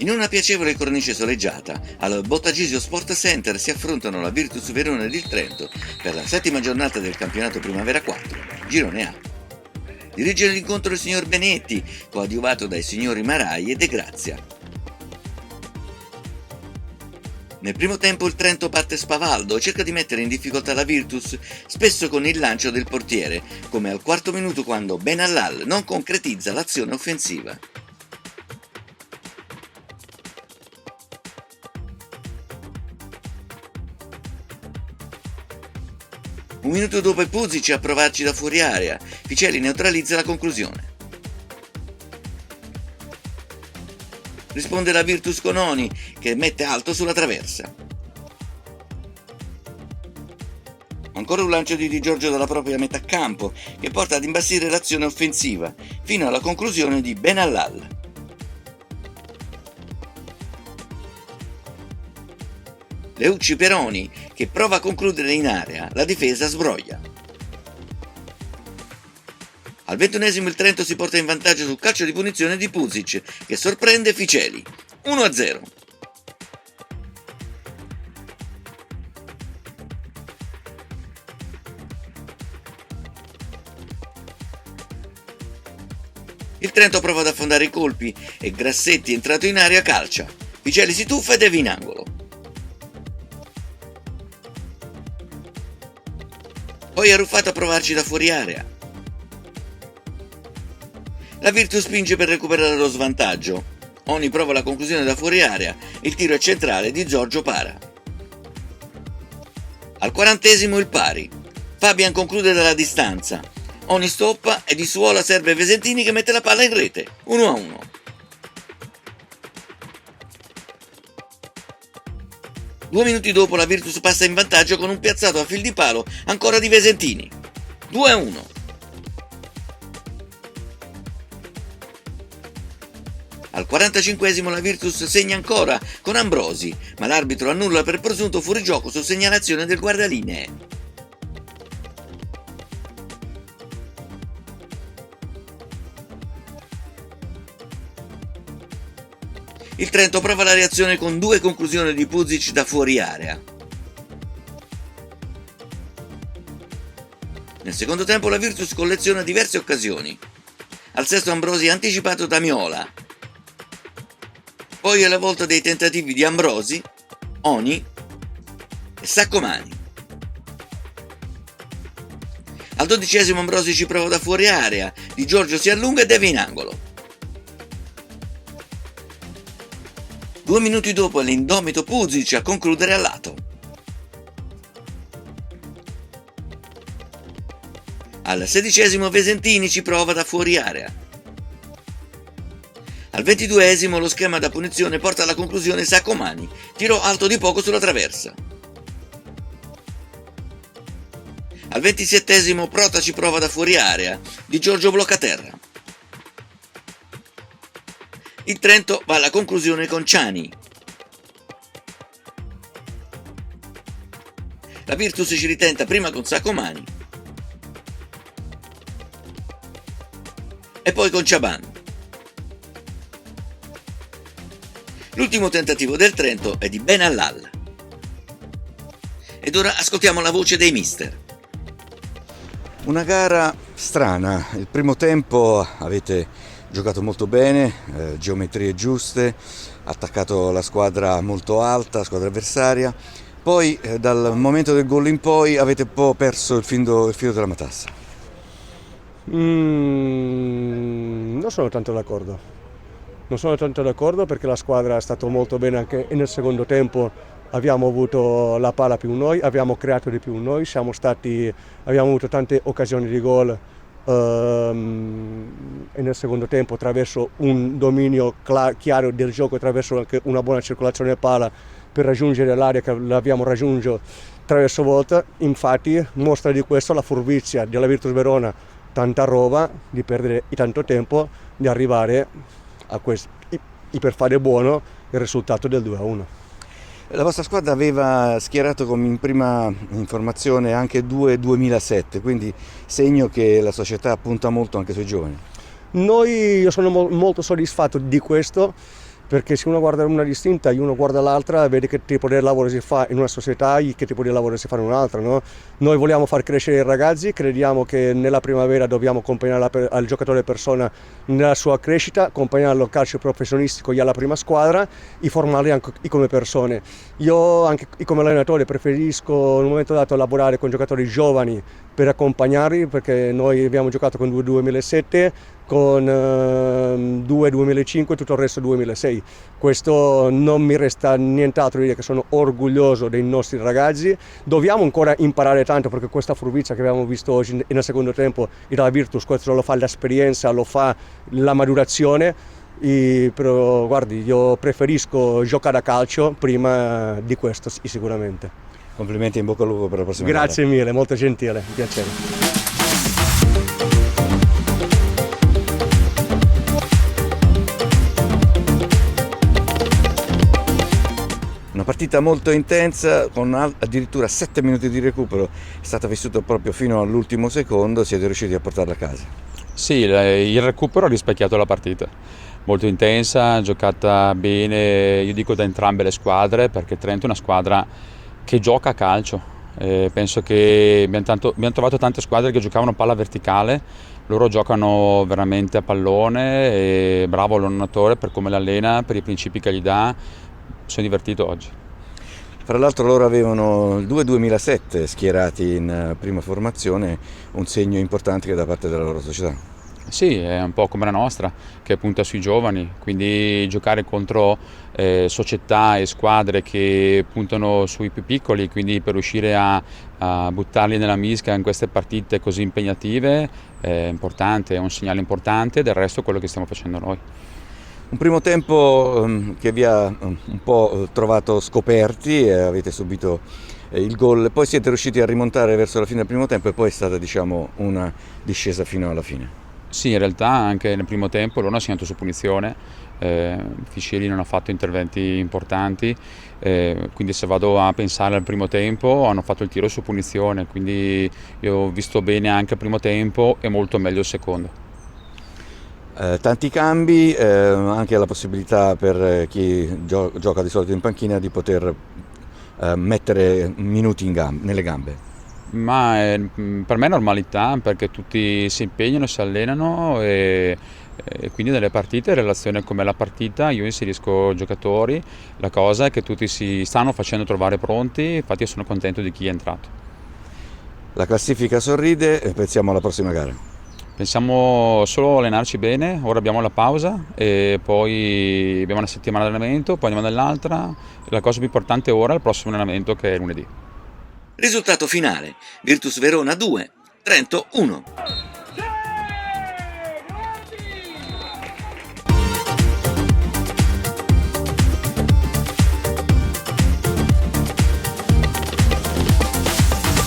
In una piacevole cornice soleggiata, al Bottagisio Sport Center si affrontano la Virtus Verona ed il Trento per la 7ª giornata del campionato Primavera 4, Girone A. Dirige l'incontro il signor Benetti, coadiuvato dai signori Marai e De Grazia. Nel primo tempo il Trento parte spavaldo e cerca di mettere in difficoltà la Virtus, spesso con il lancio del portiere, come al quarto minuto quando Benallal non concretizza l'azione offensiva. Un minuto dopo è Puzic a provarci da fuori area, Ficelli neutralizza la conclusione. Risponde la Virtus con Oni, che mette alto sulla traversa. Ancora un lancio di Di Giorgio dalla propria metà campo, che porta ad imbastire l'azione offensiva, fino alla conclusione di Benallal. Leucci Peroni, che prova a concludere in area, la difesa sbroglia. Al 21esimo il Trento si porta in vantaggio sul calcio di punizione di Puzic, che sorprende Ficelli. 1-0. Il Trento prova ad affondare i colpi e Grassetti, entrato in area, calcia. Ficelli si tuffa ed è in angolo. Poi è Ruffato a provarci da fuori area. La Virtus spinge per recuperare lo svantaggio. Oni prova la conclusione da fuori area, il tiro è centrale di Giorgio para. Al 40esimo il pari. Fabian conclude dalla distanza. Oni stoppa e di suola serve Vesentini che mette la palla in rete. 1-1. Due minuti dopo la Virtus passa in vantaggio con un piazzato a fil di palo ancora di Vesentini. 2-1. Al 45esimo la Virtus segna ancora con Ambrosi, ma l'arbitro annulla per presunto fuorigioco su segnalazione del guardalinee. Il Trento prova la reazione con due conclusioni di Puzic da fuori area. Nel secondo tempo la Virtus colleziona diverse occasioni. Al sesto Ambrosi è anticipato da Miola. Poi è la volta dei tentativi di Ambrosi, Oni e Saccomani. Al 12esimo Ambrosi ci prova da fuori area, Di Giorgio si allunga ed è in angolo. 2 minuti dopo è l'indomito Puzic a concludere a lato. Al 16esimo Vesentini ci prova da fuori area. Al 22esimo lo schema da punizione porta alla conclusione Saccomani, tiro alto di poco sulla traversa. Al 27esimo Prota ci prova da fuori area, Di Giorgio blocca terra. Il Trento va alla conclusione con Ciani. La Virtus ci ritenta prima con Saccomani e poi con Ciaban. L'ultimo tentativo del Trento è di Benallal. Ed ora ascoltiamo la voce dei mister. Una gara strana. Il primo tempo avete giocato molto bene, geometrie giuste, attaccato la squadra molto alta, la squadra avversaria. Poi dal momento del gol in poi avete un po' perso il filo della matassa. Non sono tanto d'accordo. Non sono tanto d'accordo perché la squadra è stata molto bene anche nel secondo tempo, abbiamo avuto la palla più noi, abbiamo creato di più noi, abbiamo avuto tante occasioni di gol e nel secondo tempo attraverso un dominio chiaro del gioco, attraverso anche una buona circolazione palla per raggiungere l'area che l'abbiamo raggiunto attraverso volta. Infatti mostra di questo la furbizia della Virtus Verona, tanta roba, di perdere tanto tempo, di arrivare a questo, per fare buono il risultato del 2-1. La vostra squadra aveva schierato come in prima informazione anche 2007, quindi segno che la società punta molto anche sui giovani. Io sono molto soddisfatto di questo perché se uno guarda una distinta e uno guarda l'altra, vede che tipo di lavoro si fa in una società e che tipo di lavoro si fa in un'altra, no? Noi vogliamo far crescere i ragazzi, crediamo che nella primavera dobbiamo accompagnare al giocatore persona nella sua crescita, accompagnarlo al calcio professionistico e alla prima squadra e formarli anche come persone. Io anche come allenatore preferisco in un momento dato lavorare con giocatori giovani per accompagnarli, perché noi abbiamo giocato con 2 2007, con 2 2005 e tutto il resto 2006. Questo non mi resta nient'altro di dire che sono orgoglioso dei nostri ragazzi. Dobbiamo ancora imparare tanto, perché questa furbizia che abbiamo visto oggi nel secondo tempo della Virtus, questo lo fa l'esperienza, lo fa la maturazione. Però guardi, io preferisco giocare a calcio prima di questo sicuramente. Complimenti, in bocca al lupo per la prossima gara. Grazie mille, molto gentile, un piacere. Una partita molto intensa, con addirittura 7 minuti di recupero, è stata vissuta proprio fino all'ultimo secondo, siete riusciti a portarla a casa. Sì, il recupero ha rispecchiato la partita, molto intensa, giocata bene, io dico da entrambe le squadre, perché Trento è una squadra che gioca a calcio. Penso che abbiamo trovato tante squadre che giocavano palla verticale, loro giocano veramente a pallone, e bravo l'allenatore per come l'allena, per i principi che gli dà. Sono divertito oggi. Fra l'altro loro avevano il 2-2007 schierati in prima formazione, un segno importante che da parte della loro società. Sì, è un po' come la nostra, che punta sui giovani, quindi giocare contro società e squadre che puntano sui più piccoli, quindi per riuscire a buttarli nella mischia in queste partite così impegnative è importante, è un segnale importante, del resto è quello che stiamo facendo noi. Un primo tempo che vi ha un po' trovato scoperti, avete subito il gol, poi siete riusciti a rimontare verso la fine del primo tempo e poi è stata, diciamo, una discesa fino alla fine. Sì, in realtà anche nel primo tempo loro hanno segnato su punizione, Fiscieri non ha fatto interventi importanti, quindi se vado a pensare al primo tempo hanno fatto il tiro su punizione, quindi io ho visto bene anche il primo tempo e molto meglio il secondo. Tanti cambi, anche la possibilità per chi gioca di solito in panchina di poter mettere minuti nelle gambe. Ma per me è normalità, perché tutti si impegnano, si allenano e quindi nelle partite, in relazione a com'è la partita, io inserisco giocatori, la cosa è che tutti si stanno facendo trovare pronti, infatti io sono contento di chi è entrato. La classifica sorride e pensiamo alla prossima gara. Pensiamo solo a allenarci bene, ora abbiamo la pausa e poi abbiamo una settimana di allenamento, poi andiamo nell'altra, la cosa più importante ora è il prossimo allenamento che è lunedì. Risultato finale: Virtus Verona 2, Trento 1.